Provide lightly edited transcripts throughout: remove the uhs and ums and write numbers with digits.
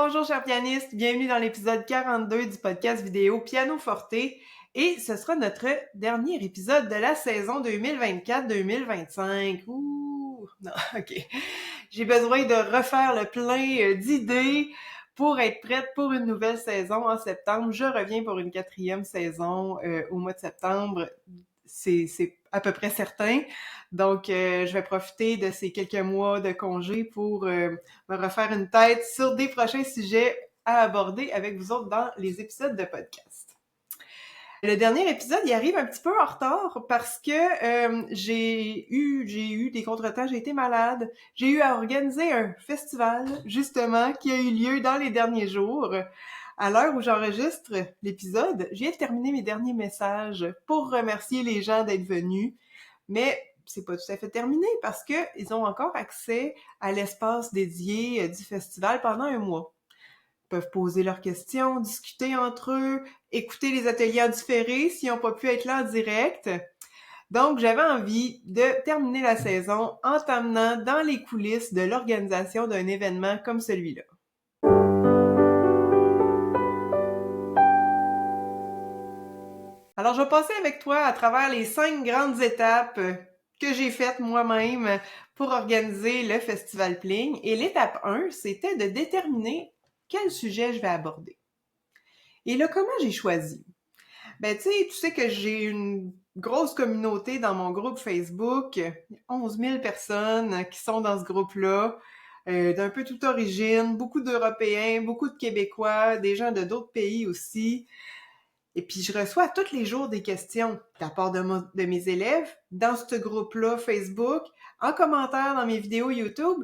Bonjour chers pianistes, bienvenue dans l'épisode 42 du podcast vidéo Piano Forte et ce sera notre dernier épisode de la saison 2024-2025. Ouh, non, ok. J'ai besoin de refaire le plein d'idées pour être prête pour une nouvelle saison en septembre. Je reviens pour une 4e saison au mois de septembre. C'est à peu près certain. Donc, je vais profiter de ces quelques mois de congé pour me refaire une tête sur des prochains sujets à aborder avec vous autres dans les épisodes de podcast. Le dernier épisode, il arrive un petit peu en retard parce que j'ai eu des contretemps, j'ai été malade. J'ai eu à organiser un festival, justement, qui a eu lieu dans les derniers jours. À l'heure où j'enregistre l'épisode, je viens de terminer mes derniers messages pour remercier les gens d'être venus, mais c'est pas tout à fait terminé parce que ils ont encore accès à l'espace dédié du festival pendant un mois. Ils peuvent poser leurs questions, discuter entre eux, écouter les ateliers en différé s'ils n'ont pas pu être là en direct. Donc, j'avais envie de terminer la saison en t'amenant dans les coulisses de l'organisation d'un événement comme celui-là. Alors, je vais passer avec toi à travers les 5 grandes étapes que j'ai faites moi-même pour organiser le Festival Pling. Et l'étape 1, c'était de déterminer quel sujet je vais aborder. Et là, comment j'ai choisi? Ben, tu sais que j'ai une grosse communauté dans mon groupe Facebook, 11 000 personnes qui sont dans ce groupe-là, d'un peu toute origine, beaucoup d'Européens, beaucoup de Québécois, des gens de d'autres pays aussi. Et puis, je reçois tous les jours des questions de la part de mes élèves dans ce groupe-là Facebook, en commentaire dans mes vidéos YouTube.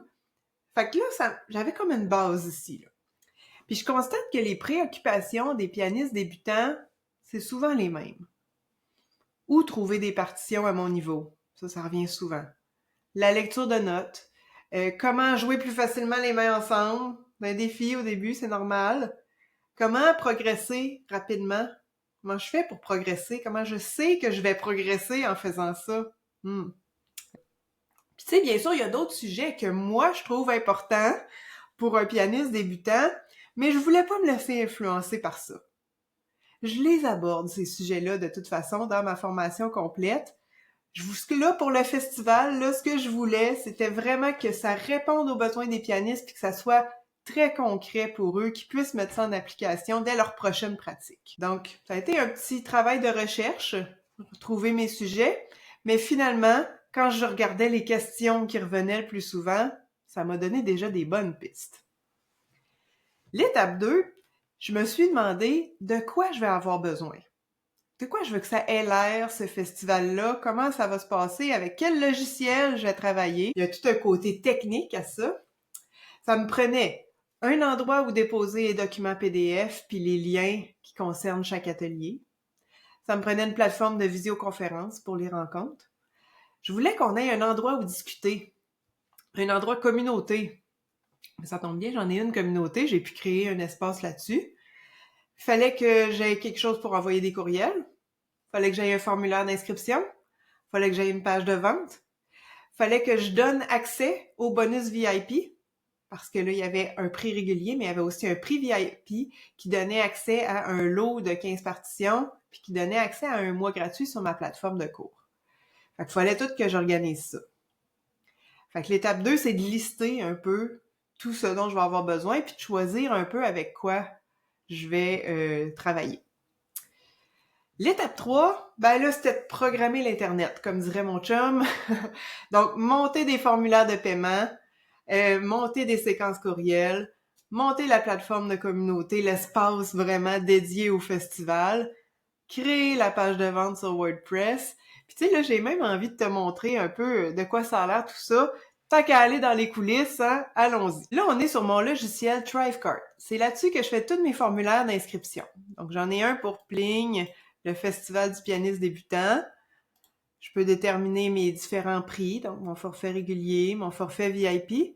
Fait que là, j'avais comme une base ici, là. Puis je constate que les préoccupations des pianistes débutants, c'est souvent les mêmes. Où trouver des partitions à mon niveau? Ça revient souvent. La lecture de notes. Comment jouer plus facilement les mains ensemble? Un défi au début, c'est normal. Comment progresser rapidement? Comment je fais pour progresser? Comment je sais que je vais progresser en faisant ça? Puis tu sais, bien sûr, il y a d'autres sujets que moi, je trouve importants pour un pianiste débutant, mais je voulais pas me laisser influencer par ça. Je les aborde, ces sujets-là, de toute façon, dans ma formation complète. Là, pour le festival, là, ce que je voulais, c'était vraiment que ça réponde aux besoins des pianistes puis que ça soit très concret pour eux, qu'ils puissent mettre ça en application dès leur prochaine pratique. Donc, ça a été un petit travail de recherche, trouver mes sujets, mais finalement, quand je regardais les questions qui revenaient le plus souvent, ça m'a donné déjà des bonnes pistes. L'étape 2, je me suis demandé de quoi je vais avoir besoin. De quoi je veux que ça ait l'air, ce festival-là? Comment ça va se passer? Avec quel logiciel je vais travailler? Il y a tout un côté technique à ça. Ça me prenait un endroit où déposer les documents PDF puis les liens qui concernent chaque atelier. Ça me prenait une plateforme de visioconférence pour les rencontres. Je voulais qu'on ait un endroit où discuter, un endroit communauté. Ça tombe bien, j'en ai une communauté, j'ai pu créer un espace là-dessus. Il fallait que j'aie quelque chose pour envoyer des courriels. Fallait que j'aie un formulaire d'inscription. Fallait que j'aie une page de vente. Fallait que je donne accès au bonus VIP. Parce que là, il y avait un prix régulier, mais il y avait aussi un prix VIP qui donnait accès à un lot de 15 partitions, puis qui donnait accès à un mois gratuit sur ma plateforme de cours. Fait qu'il fallait tout que j'organise ça. Fait que l'étape 2, c'est de lister un peu tout ce dont je vais avoir besoin, puis de choisir un peu avec quoi je vais travailler. L'étape 3, ben là, c'était de programmer l'Internet, comme dirait mon chum. Donc, monter des formulaires de paiement, monter des séquences courriels, monter la plateforme de communauté, l'espace vraiment dédié au festival, créer la page de vente sur WordPress. Puis tu sais, là, j'ai même envie de te montrer un peu de quoi ça a l'air tout ça. Tant qu'à aller dans les coulisses, hein, allons-y. Là, on est sur mon logiciel Thrivecart. C'est là-dessus que je fais tous mes formulaires d'inscription. Donc, j'en ai un pour Pling, le Festival du pianiste débutant. Je peux déterminer mes différents prix, donc mon forfait régulier, mon forfait VIP.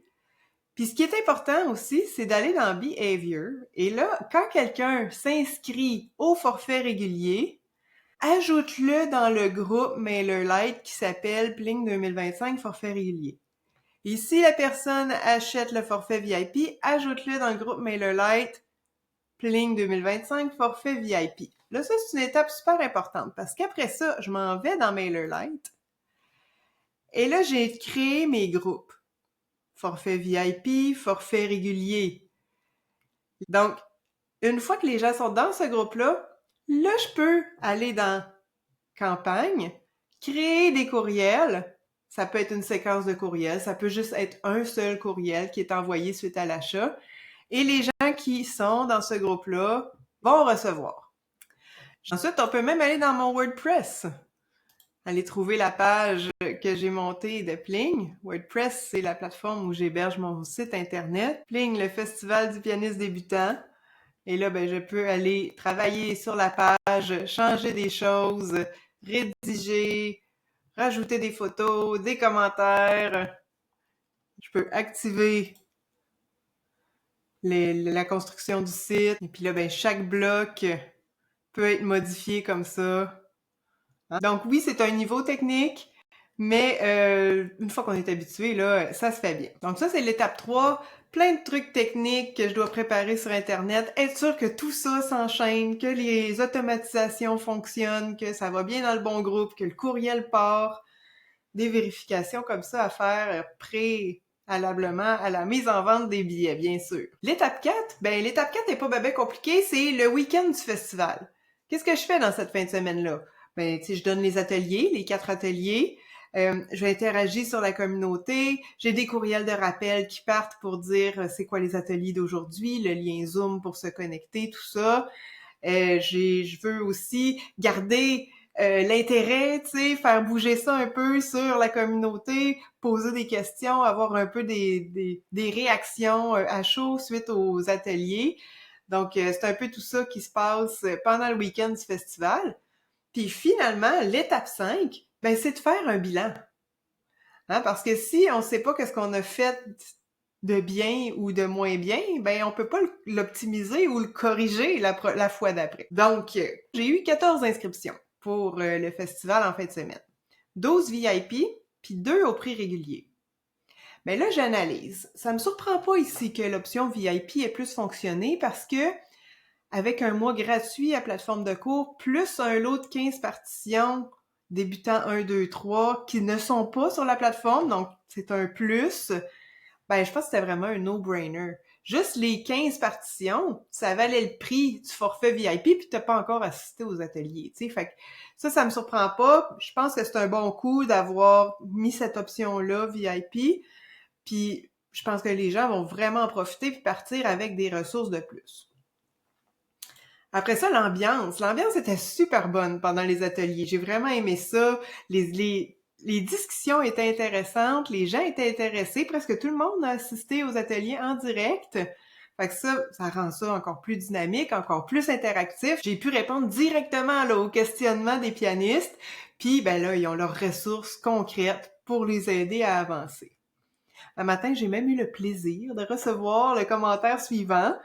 Puis ce qui est important aussi, c'est d'aller dans Behavior. Et là, quand quelqu'un s'inscrit au forfait régulier, ajoute-le dans le groupe MailerLite qui s'appelle Pling 2025 forfait régulier. Et si la personne achète le forfait VIP, ajoute-le dans le groupe MailerLite Pling 2025 forfait VIP. Là, ça, c'est une étape super importante parce qu'après ça, je m'en vais dans MailerLite et là, j'ai créé mes groupes. Forfait VIP, forfait régulier. Donc, une fois que les gens sont dans ce groupe-là, là, je peux aller dans campagne, créer des courriels. Ça peut être une séquence de courriels, ça peut juste être un seul courriel qui est envoyé suite à l'achat. Et les gens qui sont dans ce groupe-là vont recevoir. Ensuite, on peut même aller dans mon WordPress. Aller trouver la page que j'ai montée de Pling. WordPress, c'est la plateforme où j'héberge mon site internet. Pling, le festival du pianiste débutant. Et là, je peux aller travailler sur la page, changer des choses, rédiger, rajouter des photos, des commentaires. Je peux activer la construction du site. Et puis là, chaque bloc peut être modifié comme ça. Donc oui, c'est un niveau technique, mais une fois qu'on est habitué, là, ça se fait bien. Donc ça, c'est l'étape 3. Plein de trucs techniques que je dois préparer sur Internet. Être sûr que tout ça s'enchaîne, que les automatisations fonctionnent, que ça va bien dans le bon groupe, que le courriel part. Des vérifications comme ça à faire préalablement à la mise en vente des billets, bien sûr. L'étape 4, l'étape 4 n'est pas bien compliquée, c'est le week-end du festival. Qu'est-ce que je fais dans cette fin de semaine-là? Je donne les ateliers, les 4 ateliers. Je vais interagir sur la communauté. J'ai des courriels de rappel qui partent pour dire c'est quoi les ateliers d'aujourd'hui, le lien Zoom pour se connecter, tout ça. Je veux aussi garder l'intérêt, faire bouger ça un peu sur la communauté, poser des questions, avoir un peu des réactions à chaud suite aux ateliers. Donc, c'est un peu tout ça qui se passe pendant le week-end du festival. Puis finalement, l'étape 5, c'est de faire un bilan. Parce que si on ne sait pas qu'est-ce qu'on a fait de bien ou de moins bien, on peut pas l'optimiser ou le corriger la fois d'après. Donc, j'ai eu 14 inscriptions pour le festival en fin de semaine. 12 VIP, puis 2 au prix régulier. Mais là, j'analyse. Ça me surprend pas ici que l'option VIP ait plus fonctionné parce que avec un mois gratuit à plateforme de cours, plus un lot de 15 partitions débutants 1, 2, 3 qui ne sont pas sur la plateforme, donc c'est un plus. Je pense que c'était vraiment un no-brainer. Juste les 15 partitions, ça valait le prix du forfait VIP, puis t'as pas encore assisté aux ateliers, tu sais. Fait que ça me surprend pas. Je pense que c'est un bon coup d'avoir mis cette option-là VIP, puis je pense que les gens vont vraiment en profiter puis partir avec des ressources de plus. Après ça, l'ambiance. L'ambiance était super bonne pendant les ateliers. J'ai vraiment aimé ça. Les discussions étaient intéressantes, les gens étaient intéressés, presque tout le monde a assisté aux ateliers en direct. Fait que ça rend ça encore plus dynamique, encore plus interactif. J'ai pu répondre directement aux questionnements des pianistes, puis là, ils ont leurs ressources concrètes pour les aider à avancer. Un matin, j'ai même eu le plaisir de recevoir le commentaire suivant.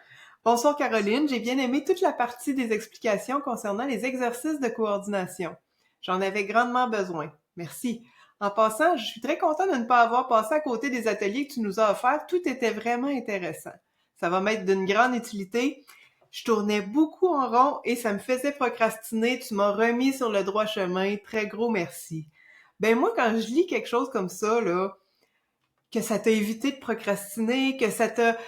Bonsoir Caroline, j'ai bien aimé toute la partie des explications concernant les exercices de coordination. J'en avais grandement besoin. Merci. En passant, je suis très contente de ne pas avoir passé à côté des ateliers que tu nous as offerts. Tout était vraiment intéressant. Ça va m'être d'une grande utilité. Je tournais beaucoup en rond et ça me faisait procrastiner. Tu m'as remis sur le droit chemin. Très gros merci. Moi, quand je lis quelque chose comme ça, là, que ça t'a évité de procrastiner, que ça t'a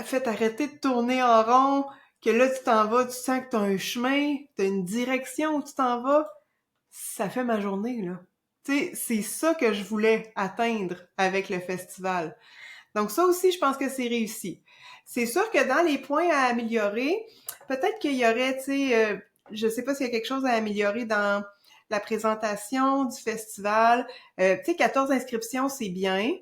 fait arrêter de tourner en rond, que là, tu t'en vas, tu sens que tu as un chemin, tu as une direction où tu t'en vas, ça fait ma journée, là. Tu sais, c'est ça que je voulais atteindre avec le festival. Donc ça aussi, je pense que c'est réussi. C'est sûr que dans les points à améliorer, peut-être qu'il y aurait, je sais pas s'il y a quelque chose à améliorer dans la présentation du festival. 14 inscriptions, c'est bien,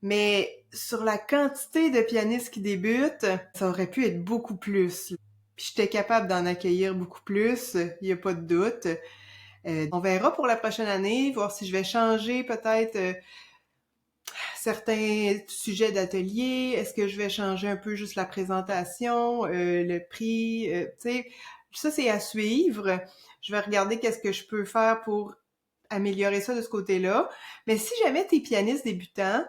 mais sur la quantité de pianistes qui débutent, ça aurait pu être beaucoup plus. Puis j'étais capable d'en accueillir beaucoup plus, il n'y a pas de doute. On verra pour la prochaine année, voir si je vais changer peut-être certains sujets d'atelier. Est-ce que je vais changer un peu juste la présentation, le prix, tu sais, ça c'est à suivre. Je vais regarder qu'est-ce que je peux faire pour améliorer ça de ce côté-là. Mais si jamais t'es pianiste débutant,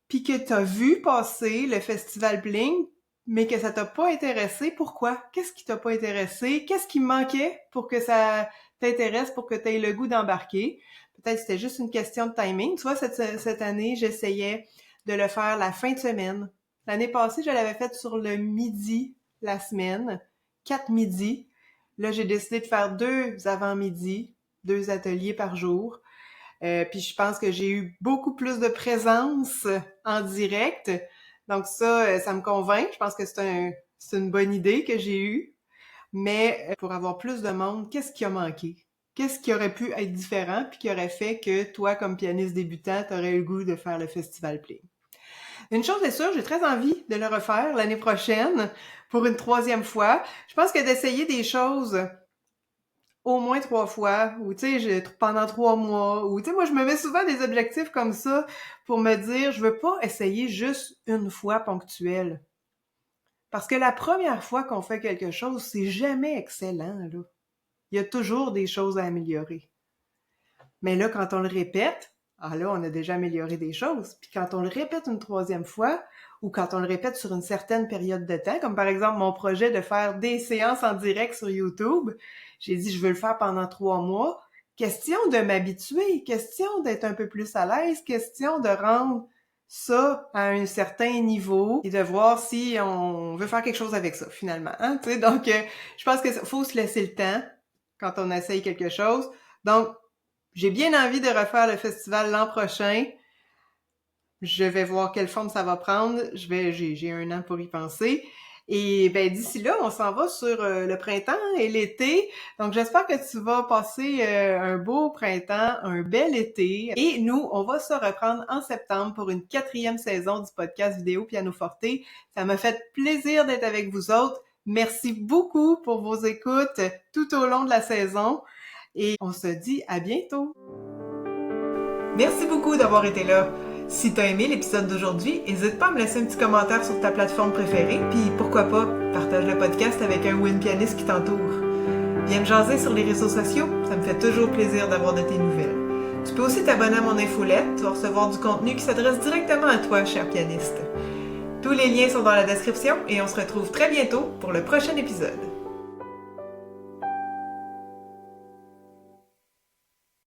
puis que t'as vu passer le Festival Bling, mais que ça t'a pas intéressé, pourquoi? Qu'est-ce qui t'a pas intéressé? Qu'est-ce qui manquait pour que ça t'intéresse, pour que t'aies le goût d'embarquer? Peut-être que c'était juste une question de timing. Tu vois, cette année, j'essayais de le faire la fin de semaine. L'année passée, je l'avais fait sur le midi, la semaine, 4 midis. Là, j'ai décidé de faire 2 avant-midi, 2 ateliers par jour. Puis je pense que j'ai eu beaucoup plus de présence en direct. Donc ça me convainc. Je pense que c'est une bonne idée que j'ai eue. Mais pour avoir plus de monde, qu'est-ce qui a manqué? Qu'est-ce qui aurait pu être différent puis qui aurait fait que toi, comme pianiste débutant, t'aurais eu le goût de faire le Festival Play? Une chose est sûre, j'ai très envie de le refaire l'année prochaine pour une 3e fois. Je pense que d'essayer des choses au moins 3 fois, ou tu sais, pendant 3 mois, ou tu sais, moi je me mets souvent des objectifs comme ça pour me dire, je veux pas essayer juste une fois ponctuelle. Parce que la première fois qu'on fait quelque chose, c'est jamais excellent, là. Il y a toujours des choses à améliorer. Mais là, quand on le répète, là, on a déjà amélioré des choses. Puis quand on le répète une 3e fois, ou quand on le répète sur une certaine période de temps, comme par exemple mon projet de faire des séances en direct sur YouTube, j'ai dit je veux le faire pendant 3 mois. Question de m'habituer, question d'être un peu plus à l'aise, question de rendre ça à un certain niveau et de voir si on veut faire quelque chose avec ça, finalement. Hein? Tu sais, donc, je pense que faut se laisser le temps quand on essaye quelque chose. Donc, j'ai bien envie de refaire le festival l'an prochain. Je vais voir quelle forme ça va prendre. J'ai 1 an pour y penser. Et ben d'ici là, on s'en va sur le printemps et l'été. Donc j'espère que tu vas passer un beau printemps, un bel été. Et nous, on va se reprendre en septembre pour une 4e saison du podcast vidéo Pianoforte. Ça m'a fait plaisir d'être avec vous autres. Merci beaucoup pour vos écoutes tout au long de la saison. Et on se dit à bientôt! Merci beaucoup d'avoir été là! Si t'as aimé l'épisode d'aujourd'hui, n'hésite pas à me laisser un petit commentaire sur ta plateforme préférée, puis pourquoi pas, partage le podcast avec un ou une pianiste qui t'entoure. Viens me jaser sur les réseaux sociaux, ça me fait toujours plaisir d'avoir de tes nouvelles. Tu peux aussi t'abonner à mon infolette, tu vas recevoir du contenu qui s'adresse directement à toi, cher pianiste. Tous les liens sont dans la description et on se retrouve très bientôt pour le prochain épisode.